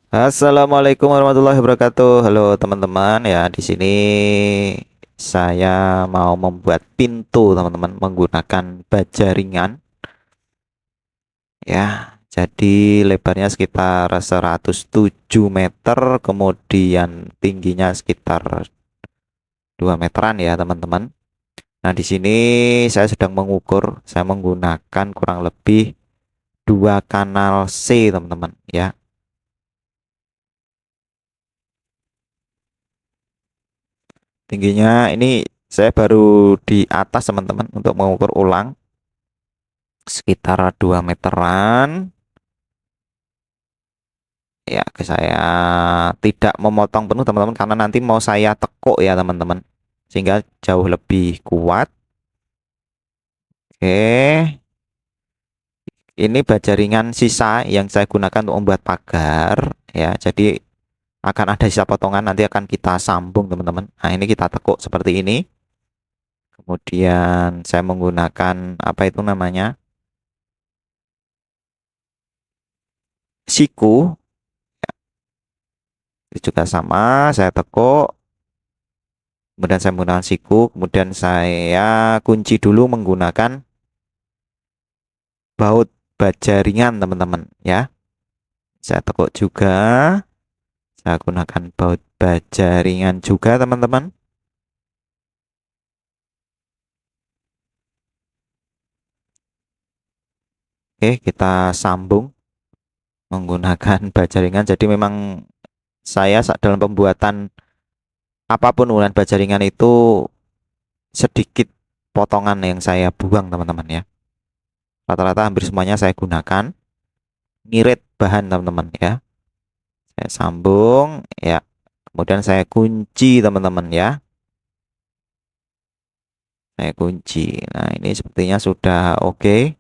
Assalamualaikum warahmatullahi wabarakatuh. Halo teman-teman ya, di sini saya mau membuat pintu teman-teman menggunakan baja ringan ya. Jadi lebarnya sekitar 107 meter, kemudian tingginya sekitar 2 meteran ya teman-teman. Nah, di sini saya sedang mengukur, saya menggunakan kurang lebih 2 kanal C teman-teman ya. Tingginya ini saya baru di atas teman-teman untuk mengukur ulang sekitar 2 meteran. Ya, saya tidak memotong penuh teman-teman karena nanti mau saya tekuk ya teman-teman. Sehingga jauh lebih kuat. Oke. Ini baja ringan sisa yang saya gunakan untuk membuat pagar ya. Jadi akan ada sisa potongan nanti akan kita sambung teman-teman. Nah, ini kita tekuk seperti ini. Kemudian saya menggunakan apa itu namanya? Siku. Ini juga sama, saya tekuk, kemudian saya menggunakan siku, kemudian saya kunci dulu menggunakan baut baja ringan teman-teman ya. Saya tekuk juga, saya gunakan baut baja ringan juga teman-teman. Oke, kita sambung menggunakan baja ringan. Jadi memang saya dalam pembuatan apapun ulen baja ringan itu sedikit potongan yang saya buang teman-teman ya. Rata-rata hampir semuanya saya gunakan ngirit bahan teman-teman ya. Saya sambung ya. Kemudian saya kunci teman-teman ya. Saya kunci. Nah, ini sepertinya sudah oke.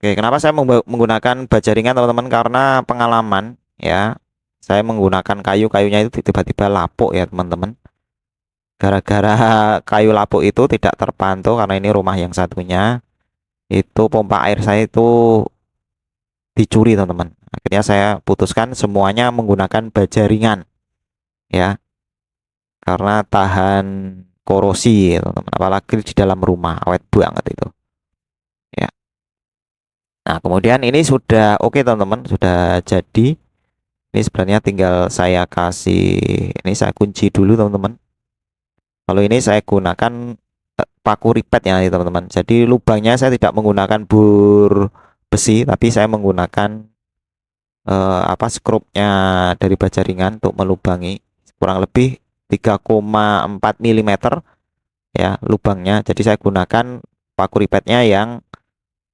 Oke, kenapa saya menggunakan baja ringan teman-teman? Karena pengalaman ya. Saya menggunakan kayu-kayunya itu tiba-tiba lapuk ya teman-teman. Gara-gara kayu lapuk itu tidak terpantau karena ini rumah yang satunya. Itu pompa air saya itu dicuri teman-teman. Akhirnya saya putuskan semuanya menggunakan baja ringan ya. Karena tahan korosi ya, teman-teman, apalagi di dalam rumah awet banget itu ya. Nah, kemudian ini sudah oke teman-teman, sudah jadi. Ini sebenarnya tinggal saya kasih, ini saya kunci dulu teman-teman. Kalau ini saya gunakan paku ripet ya teman-teman. Jadi lubangnya saya tidak menggunakan bur besi, tapi saya menggunakan apa skrupnya dari baja ringan untuk melubangi kurang lebih 3,4 mm ya lubangnya. Jadi saya gunakan paku ripetnya yang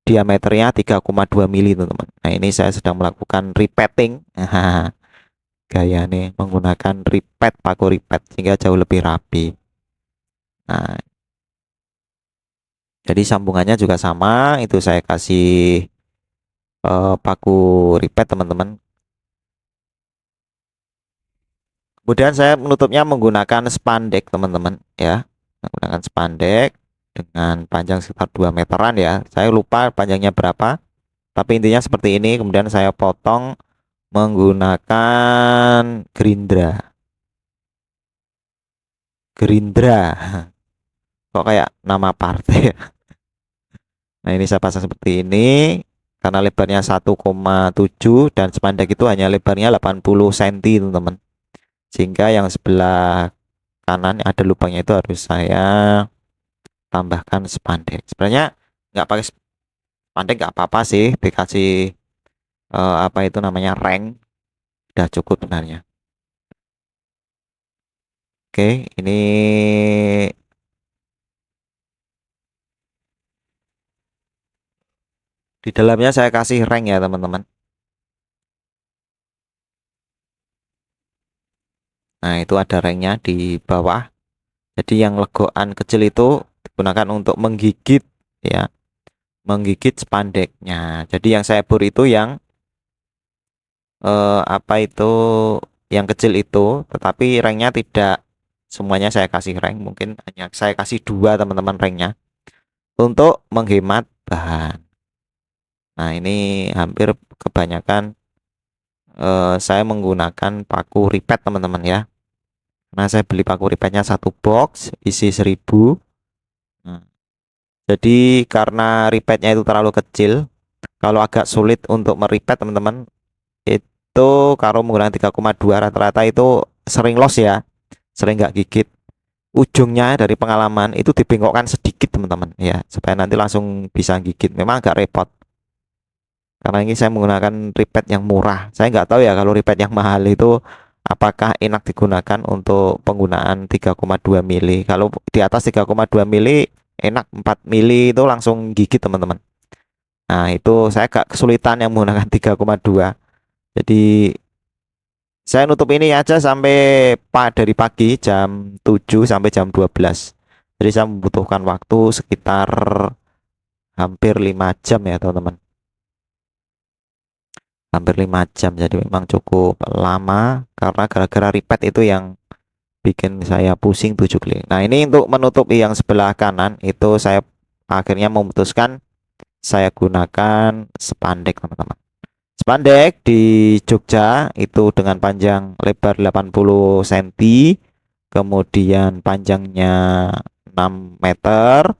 diameternya 3,2 mili teman-teman. Nah, ini saya sedang melakukan repeating. Gaya nih menggunakan ripet, paku ripet sehingga jauh lebih rapi. Nah, jadi sambungannya juga sama, itu saya kasih paku ripet teman-teman. Kemudian saya menutupnya menggunakan spandek teman-teman ya. Menggunakan spandek dengan panjang sekitar 2 meteran ya. Saya lupa panjangnya berapa, tapi intinya seperti ini. Kemudian saya potong menggunakan Gerindra. Gerindra. Kok kayak nama partai ya? Nah, ini saya pasang seperti ini karena lebarnya 1,7 dan spandek itu hanya lebarnya 80 cm, teman-teman. Sehingga yang sebelah kanan ada lubangnya itu harus saya tambahkan spandek. Sebenarnya nggak pakai spandek nggak apa-apa sih, dikasih apa itu namanya rank udah cukup sebenarnya. Oke, ini di dalamnya saya kasih rank ya teman-teman. Nah, itu ada ranknya di bawah. Jadi yang legokan kecil itu digunakan untuk menggigit ya, menggigit spandeknya. Jadi yang saya bor itu yang apa itu yang kecil itu, tetapi ranknya tidak semuanya saya kasih rank, mungkin hanya saya kasih dua teman-teman ranknya untuk menghemat bahan. Nah, ini hampir kebanyakan saya menggunakan paku ripet teman-teman ya. Nah, saya beli paku ripetnya satu box isi 1000. Nah, jadi karena ripetnya itu terlalu kecil, kalau agak sulit untuk meripet teman-teman, itu kalau menggunakan 3,2 rata-rata itu sering loss ya, sering nggak gigit. Ujungnya dari pengalaman itu dibengkokkan sedikit teman-teman ya, supaya nanti langsung bisa gigit. Memang agak repot karena ini saya menggunakan ripet yang murah. Saya nggak tahu ya kalau ripet yang mahal itu apakah enak digunakan untuk penggunaan 3,2 mili. Kalau di atas 3,2 mili enak, 4 mili itu langsung gigit teman-teman. Nah, itu saya agak kesulitan yang menggunakan 3,2. Jadi saya nutup ini aja sampai dari pagi jam 7 sampai jam 12. Jadi saya membutuhkan waktu sekitar hampir 5 jam ya teman-teman. Hampir 5 jam, jadi memang cukup lama karena gara-gara ripet itu yang bikin saya pusing 7 keliling. Nah, ini untuk menutup yang sebelah kanan itu saya akhirnya memutuskan saya gunakan spandek teman-teman. Spandek di Jogja itu dengan panjang lebar 80 cm, kemudian panjangnya 6 meter,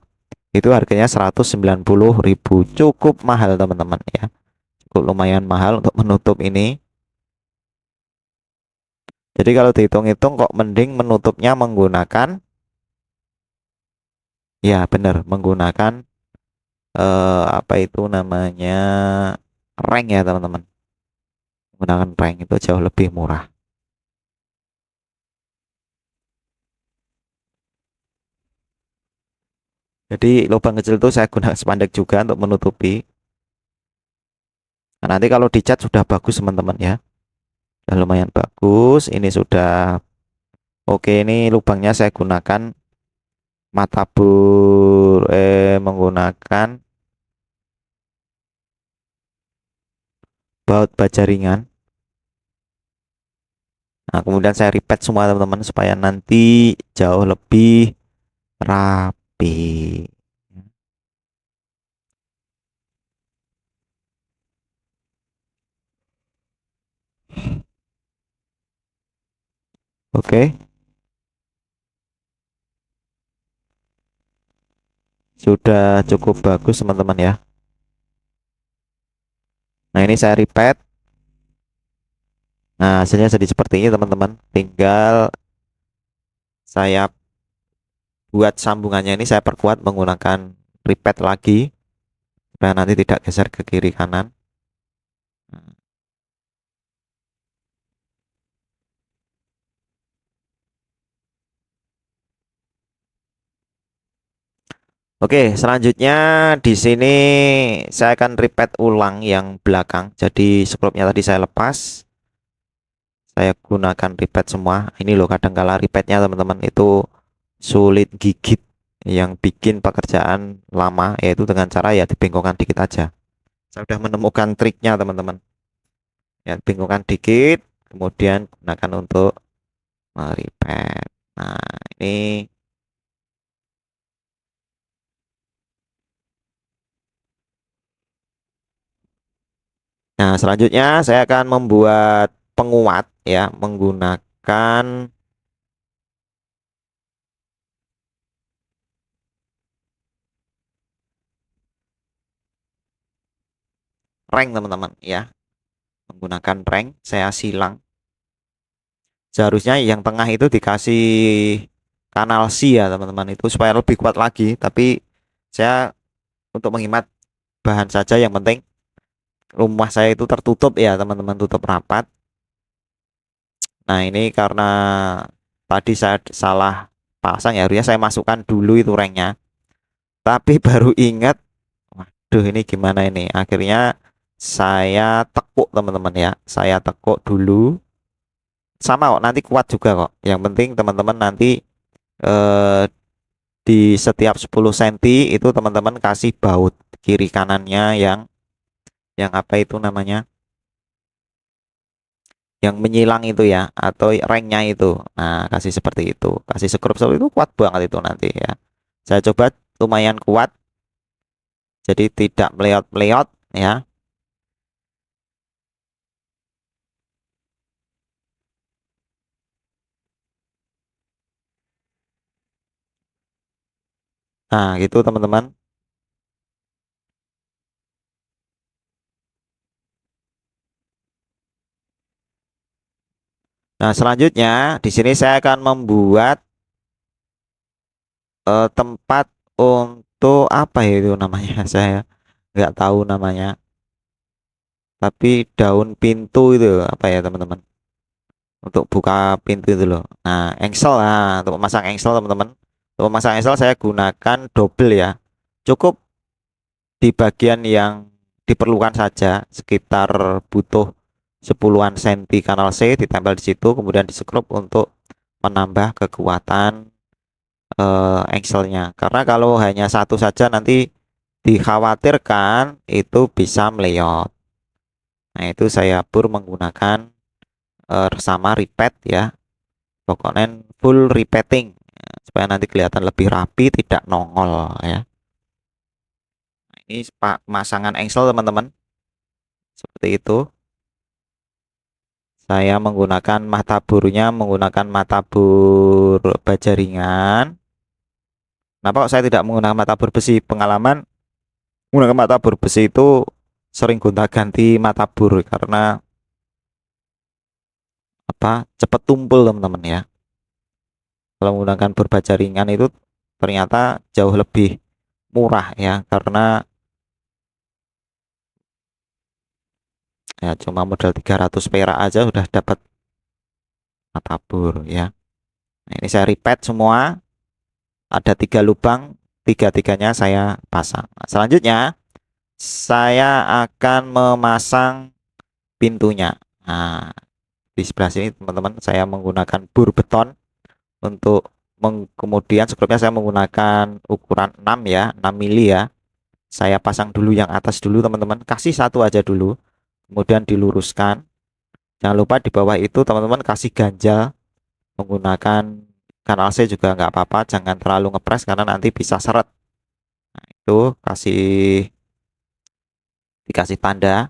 itu harganya 190.000. Cukup mahal teman-teman ya. Cukup lumayan mahal untuk menutup ini. Jadi kalau dihitung-hitung kok mending menutupnya menggunakan, ya benar, menggunakan apa itu namanya, rank ya teman-teman. Menggunakan rank itu jauh lebih murah. Jadi lubang kecil itu saya gunakan spandek juga untuk menutupi. Nah, nanti kalau dicat sudah bagus teman-teman ya. Sudah lumayan bagus. Ini sudah oke. Ini lubangnya saya gunakan menggunakan baut baja ringan. Nah, kemudian saya repeat semua teman-teman supaya nanti jauh lebih rapi. Oke, sudah cukup bagus teman-teman ya. Nah, ini saya repeat. Nah, hasilnya jadi seperti ini teman-teman. Tinggal saya buat sambungannya, ini saya perkuat menggunakan repeat lagi supaya nanti tidak geser ke kiri kanan. Oke, selanjutnya di sini saya akan repeat ulang yang belakang. Jadi sebelumnya tadi saya lepas, saya gunakan repeat semua. Ini loh, kadang kala repeatnya teman-teman itu sulit gigit, yang bikin pekerjaan lama yaitu dengan cara ya dibengkokkan dikit aja. Saya sudah menemukan triknya teman-teman. Ya, bengkokkan dikit, kemudian gunakan untuk repeat. Nah, ini. Nah, selanjutnya saya akan membuat penguat ya menggunakan rank teman-teman ya. Menggunakan rank saya silang. Seharusnya yang tengah itu dikasih kanal C ya teman-teman, itu supaya lebih kuat lagi, tapi saya untuk menghemat bahan saja, yang penting rumah saya itu tertutup ya teman-teman, tutup rapat. Nah, ini karena tadi saya salah pasang ya, harusnya saya masukkan dulu itu ranknya, tapi baru ingat, waduh ini gimana ini, akhirnya saya tekuk teman-teman ya, saya tekuk dulu. Sama kok, nanti kuat juga kok, yang penting teman-teman nanti eh, di setiap 10 cm itu teman-teman kasih baut kiri kanannya yang apa itu namanya, yang menyilang itu ya, atau ranknya itu. Nah, kasih seperti itu, kasih sekrup seperti itu, kuat banget itu nanti ya. Saya coba lumayan kuat, jadi tidak meleot-meleot ya. Nah, gitu teman-teman. Nah, selanjutnya di sini saya akan membuat tempat untuk apa ya itu namanya saya nggak tahu namanya, tapi daun pintu itu apa ya teman-teman, untuk buka pintu itu loh. Nah, engsel, nah untuk memasang engsel teman-teman, untuk memasang engsel saya gunakan double ya, cukup di bagian yang diperlukan saja, sekitar butuh 10-an senti kanal C ditempel di situ, kemudian di sekrup untuk menambah kekuatan engselnya, karena kalau hanya satu saja nanti dikhawatirkan itu bisa meleot. Nah, itu saya pur menggunakan sama repeat ya, pokoknya full repeating supaya nanti kelihatan lebih rapi, tidak nongol ya. Nah, ini pemasangan engsel teman-teman, seperti itu. Saya menggunakan menggunakan matabur baja ringan. Kenapa kok saya tidak menggunakan matabur besi? Pengalaman menggunakan matabur besi itu sering gonta-ganti matabur karena apa, cepat tumpul teman-teman ya. Kalau menggunakan berbaja ringan itu ternyata jauh lebih murah ya, karena ya cuma modal 300 perak aja sudah dapat matabur ya. Nah, ini saya repeat semua, ada 3 lubang, tiga-tiganya saya pasang. Nah, selanjutnya saya akan memasang pintunya. Nah, di sebelah sini teman-teman saya menggunakan bur beton untuk kemudian sebelumnya saya menggunakan ukuran 6 ya, 6 mili ya. Saya pasang dulu yang atas dulu teman-teman, kasih satu aja dulu, kemudian diluruskan. Jangan lupa di bawah itu teman-teman kasih ganjal menggunakan kanal C juga nggak apa-apa, jangan terlalu ngepres karena nanti bisa seret. Nah, itu dikasih tanda.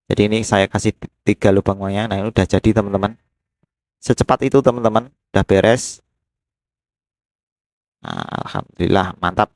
Jadi ini saya kasih 3 lubangnya. Nah, ini udah jadi teman-teman. Secepat itu teman-teman, udah beres. Nah, alhamdulillah mantap.